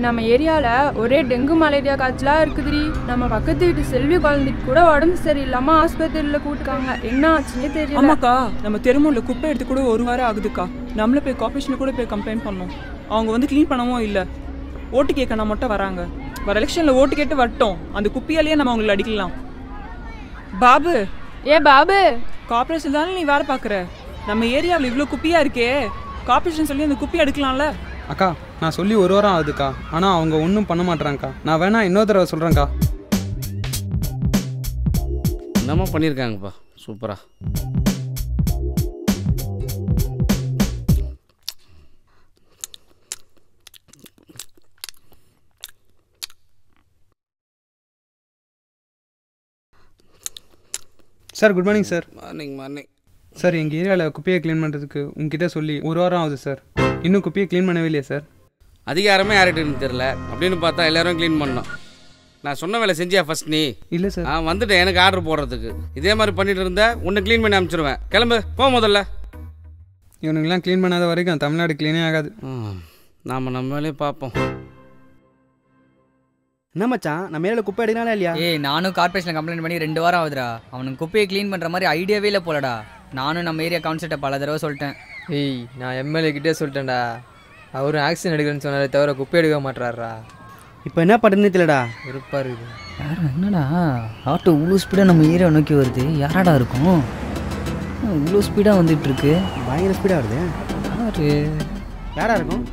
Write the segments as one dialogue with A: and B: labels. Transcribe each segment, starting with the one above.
A: நம்ம ஏரியாவில் ஒரே டெங்கு மலேரியா காய்ச்சலாக இருக்குதுடி. நம்ம பக்கத்து வீட்டு செல்வி குழந்தைக்கு கூட உடம்பு சரியில்லாமல் ஆஸ்பத்திரியில் கூட்டுக்காங்க. என்ன ஆச்சுன்னே தெரியல.
B: ஆமாக்கா, நம்ம தெருமுள்ள குப்பை எடுத்து கூட 1 வாரம் ஆகுதுக்கா. நம்மள போய் கார்பரேஷனில் கூட போய் கம்ப்ளைண்ட் பண்ணோம். அவங்க வந்து க்ளீன் பண்ணவும் இல்லை. ஓட்டு கேட்க நான் மட்டும் வராங்க. வர எலெக்ஷனில் ஓட்டு கேட்டு வரட்டும். அந்த குப்பையாலேயே நம்ம அவங்களை அடிக்கலாம். பாபு,
A: பாபு,
B: கார்பரேஷன் தானே நீ வேலை பார்க்குற? நம்ம ஏரியாவில் இவ்வளோ குப்பையாக இருக்கே, கார்பரேஷன் சொல்லி அந்த குப்பையை எடுக்கலாம்ல?
C: அக்கா, நான் சொல்லி 1 வாரம் ஆகுதுக்கா. ஆனால் அவங்க ஒன்றும் பண்ண மாட்டேறாங்கக்கா. நான் வேணா இன்னொரு தடவை சொல்கிறேன்க்கா.
D: என்னம்மா பண்ணியிருக்காங்கப்பா, சூப்பரா.
C: Sir, good morning sir.
D: Morning
C: sir, எங்கள் ஏரியாவில் குப்பையை க்ளீன் பண்ணுறதுக்கு உங்ககிட்ட சொல்லி 1 வாரம் ஆகுது சார். இன்னும் குப்பையை க்ளீன் பண்ணவே இல்லையா சார்?
D: அதிகாரமே யார்கிட்டன்னு தெரில. அப்படின்னு பார்த்தா எல்லோரும் க்ளீன் பண்ணோம். நான் சொன்ன வேலை செஞ்சியா ஃபர்ஸ்ட் நீ?
C: இல்லை சார்.
D: வந்துட்டேன் எனக்கு ஆர்டர் போடுறதுக்கு. இதே மாதிரி பண்ணிட்டு இருந்தா உன்னை க்ளீன் பண்ணி அனுப்பிச்சிடுவேன். கிளம்பு, போ முதல்ல.
C: இவனுங்கெல்லாம் க்ளீன் பண்ணாத வரைக்கும் தமிழ்நாடு க்ளீனே ஆகாது.
D: நாம் நம்ம வேலையை பார்ப்போம்.
E: என்ன மச்சான், நம்ம மேலே குப்பை எடுக்கனாலே இல்லையா?
F: நானும் கார்பரேஷனில் கம்ப்ளைண்ட் பண்ணி 2 வாரம் ஆகுதுடா. அவனுக்கு குப்பையை க்ளீன் பண்ணுற மாதிரி ஐடியாவே இல்லை போலடா. நானும் நம்ம ஏரியா கவுன்சிலர்கிட்ட பல தடவை சொல்லிட்டேன்.
G: நான் எம்எல்ஏ கிட்டே சொல்லிட்டேன்டா. அவரும் ஆக்ஷன் எடுக்கிறேன்னு சொன்னாரே தவிர குப்பை எடுக்க மாட்டாரா.
E: இப்போ என்ன பண்ணுறதுன்னு தெரியலடா.
G: வெறுப்பாக இருக்குது.
F: என்னடா ஆட்டோ இவ்வளோ ஸ்பீடாக நம்ம ஏரியா நோக்கி வருது? யாராடா இருக்கும்? இவ்வளோ ஸ்பீடாக வந்துட்டு இருக்கு.
E: பயங்கர ஸ்பீடாக வருது. யாரா இருக்கும்?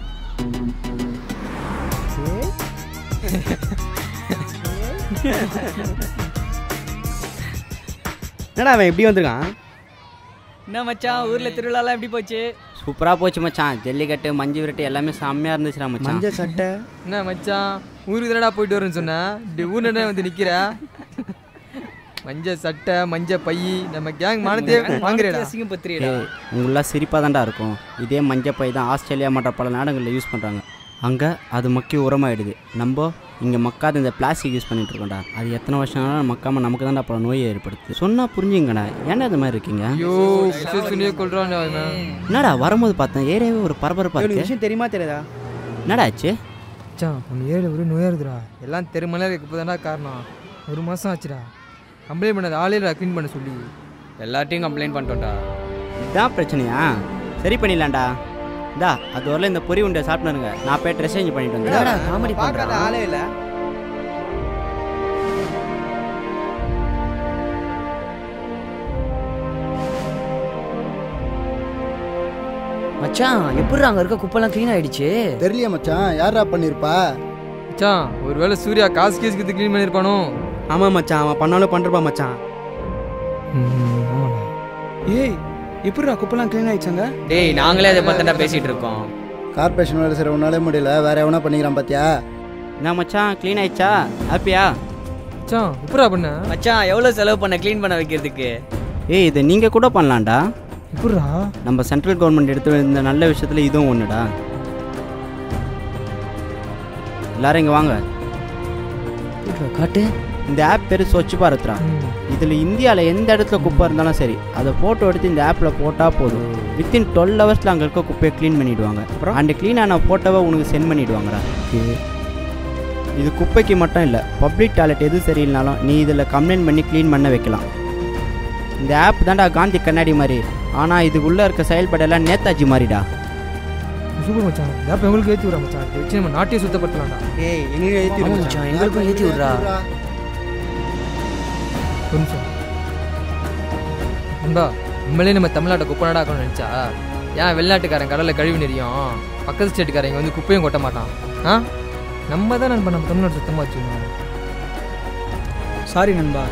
E: என்னடா அவன் எப்படி வந்திருக்கான்?
F: என்ன மச்சான், ஊரில் திருவிழாலாம் எப்படி போச்சு?
H: சூப்பராக போச்சு மச்சான். ஜல்லிக்கட்டு, மஞ்சு விரட்டு எல்லாமே செம்மையாக இருந்துச்சுடா மச்சான்.
E: மஞ்சள் சட்டை
G: என்ன மச்சான், ஊருக்கு தானடா போயிட்டு வரேன்னு சொன்னேன். இப்படி ஊர்னே வந்து நிற்கிற. மஞ்சள் சட்டை, மஞ்சள் பை, நம்ம கேங் மானத்தையே வாங்குறேடா.
F: பத்திரிடா.
H: உங்களெலாம் சிரிப்பாக தான்டா இருக்கும். இதே மஞ்சள் பை தான் ஆஸ்திரேலியா மற்ற பல நாடுகளில் யூஸ் பண்ணுறாங்க. அங்கே அது மக்கி உரமாயிடுது. நம்ம இங்கே மக்காத இந்த பிளாஸ்டிக் யூஸ் பண்ணிட்டு இருக்கோம்டா. அது எத்தனை வருஷம் ஆனாலும் மக்காமல் நமக்கு தான்டா அப்புறம் நோயை ஏற்படுத்து. சொன்னால் புரிஞ்சுங்கண்ணா. ஏன்னா இது மாதிரி இருக்கீங்க? என்னடா வரும்போது பார்த்தேன் ஏரியாவே ஒரு பரபரப்பாக இருக்கு.
E: விஷயம் தெரியுமா தெரியாதா?
H: என்னடா ஆச்சு?
G: உன் ஏரியா ஒரு நோயாக இருக்குதுடா. எல்லாம் தெருமலையாக இருக்க தானே காரணம். 1 மாதம் ஆச்சுடா. கம்ப்ளைண்ட் பண்ணது ஆளே க்ளீன் பண்ண சொல்லி
F: எல்லாத்தையும் கம்ப்ளைண்ட் பண்ணிட்டோம்டா.
H: இதுதான் பிரச்சனையா? சரி பண்ணிடலாம்டா. இந்தா அது வரல இந்த பொரி உண்டை சாப்பிட்டுருங்க. நான் போய் ட்ரெஸ் சேஞ்ச் பண்ணிட்டு வந்தேன்.
F: காமெடி
E: பார்க்காத ஆளே இல்லை.
F: மச்சான், எப்படி அங்கே இருக்க குப்பெல்லாம் க்ளீன் ஆயிடுச்சு?
I: தெரியலையா மச்சான், யாரா பண்ணிருப்பா?
G: மச்சான், ஒருவேளை சூர்யா காசு கேஸ்க்கு க்ளீன் பண்ணியிருப்பானோ?
E: ஆமாம் மச்சான், அவன் பண்ணாலும் பண்ணுறப்பா மச்சான்.
C: ஏய், எப்படிடா குப்பெல்லாம் க்ளீன் ஆயிடுச்சாங்க?
F: டேய், நாங்களே அதை பற்றினா பேசிகிட்டு இருக்கோம்.
I: கார்பரேஷன் வேலை செய்கிற உன்னாலே முடியல, வேற எவனா பண்ணிக்கிறான் பாத்தியா?
H: என்ன மச்சான், க்ளீன் ஆயிடுச்சா? ஹாப்பியா?
G: மச்சான், எப்படா பண்ண?
F: மச்சான், எவ்வளோ செலவு பண்ண க்ளீன் பண்ண வைக்கிறதுக்கு?
H: ஏய், இதை நீங்கள் கூட பண்ணலாம்டா.
G: எப்படா?
H: நம்ம சென்ட்ரல் கவர்மெண்ட் எடுத்து இந்த நல்ல விஷயத்தில் இதுவும் ஒன்றுடா. எல்லாரும் இங்கே வாங்க.
F: காட்டு.
H: இந்த ஆப் பேர் ஸ்வச் பாரத்ரா. இதில் இந்தியாவில் எந்த இடத்துல குப்பை இருந்தாலும் சரி, அதை ஃபோட்டோ எடுத்து இந்த ஆப்பில் போட்டால் போதும். வித்தின் 12 ஹவர்ஸில் அங்கே இருக்க குப்பையை க்ளீன் பண்ணிவிடுவாங்க. அப்புறம் அந்த க்ளீனான ஃபோட்டோவை உனக்கு சென்ட் பண்ணிவிடுவாங்கடா. இது குப்பைக்கு மட்டும் இல்லை, பப்ளிக் டாய்லெட் எது சரியில்லைனாலும் நீ இதில் கம்ப்ளைண்ட் பண்ணி க்ளீன் பண்ண வைக்கலாம். இந்த ஆப் தான்டா காந்தி கண்ணாடி மாதிரி. ஆனால் இதுக்குள்ளே இருக்க செயல்படலாம் நேதாஜி மாதிரிடா.
G: சூப்பர் மச்சான். ஆப் எங்களுக்கு ஏற்றி விட்றா மச்சான். வச்சு நம்ம நாட்டையே சுத்தப்படுத்தலாம்டா.
E: ஏய், எங்களுக்கு ஏற்றி விட்றா மச்சான்.
F: எங்களுக்கும் ஏற்றி விட்றா.
G: கொஞ்சம் நண்பா, உண்மையிலே நம்ம தமிழ்நாட்டை குப்பை நாடாக ஆக்கணும்னு நினச்சா ஏன் வெளிநாட்டுக்காரன் கடலில் கழிவு நெறியும் பக்கத்து ஸ்டேட்டுக்காரங்க வந்து குப்பையும் கொட்ட மாட்டான்? நம்ம தான் நண்பா நம்ம தமிழ்நாடு சுத்தமாக வச்சுக்கணும்.
C: சாரி நண்பா,